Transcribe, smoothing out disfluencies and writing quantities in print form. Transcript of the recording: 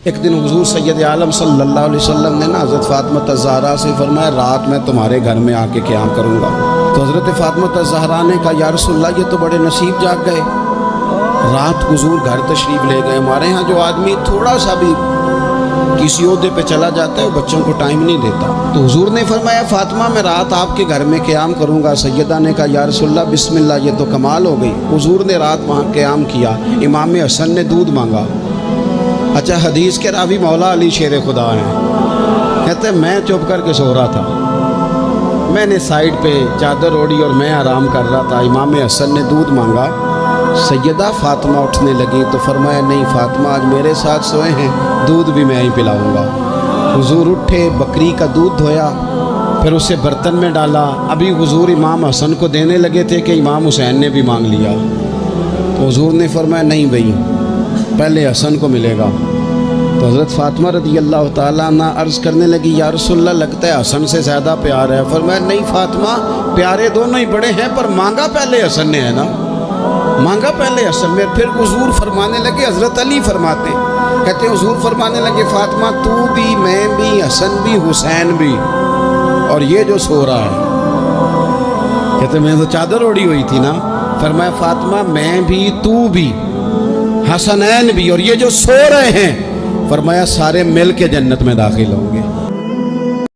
ایک دن حضور سید عالم صلی اللہ علیہ وسلم نے حضرت فاطمہ الزہرا سے فرمایا رات میں تمہارے گھر میں آ کے قیام کروں گا۔ تو حضرت فاطمہ الزہرا نے کہا یا رسول اللہ یہ تو بڑے نصیب جاگ گئے، رات حضور گھر تشریف لے گئے۔ ہمارے ہاں جو آدمی تھوڑا سا بھی کسی عہدے پہ چلا جاتا ہے وہ بچوں کو ٹائم نہیں دیتا۔ تو حضور نے فرمایا فاطمہ میں رات آپ کے گھر میں قیام کروں گا۔ سیدہ نے کہا یا رسول اللہ بسم اللہ، یہ تو کمال ہو گئی۔ حضور نے رات وہاں قیام کیا، امام حسن نے دودھ مانگا۔ اچھا حدیث کے راوی مولا علی شیر خدا ہیں، کہتے ہیں میں چپ کر کے سو رہا تھا، میں نے سائیڈ پہ چادر اوڑھی اور میں آرام کر رہا تھا۔ امام حسن نے دودھ مانگا، سیدہ فاطمہ اٹھنے لگی تو فرمایا نہیں فاطمہ آج میرے ساتھ سوئے ہیں، دودھ بھی میں ہی پلاؤں گا۔ حضور اٹھے، بکری کا دودھ دھویا، پھر اسے برتن میں ڈالا۔ ابھی حضور امام حسن کو دینے لگے تھے کہ امام حسین نے بھی مانگ لیا۔ تو حضور نے فرمایا نہیں بھائی پہلے حسن کو ملے گا۔ تو حضرت فاطمہ رضی اللہ تعالیٰ عنہ عرض کرنے لگی یا رسول اللہ لگتا ہے حسن سے زیادہ پیار ہے۔ فرمایا نہیں فاطمہ پیارے دونوں ہی بڑے ہیں پر مانگا پہلے حسن نے ہے نا، مانگا پہلے حسن میں۔ پھر حضور فرمانے لگے، حضرت علی فرماتے کہتے ہیں حضور فرمانے لگے فاطمہ تو بھی میں بھی حسن بھی حسین بھی، اور یہ جو سو رہا ہے، کہتے میں تو چادر اوڑھی ہوئی تھی نا۔ فرمایا فاطمہ میں بھی تو بھی حسنین بھی، اور یہ جو سو رہے ہیں فرمایا سارے مل کے جنت میں داخل ہوں گے۔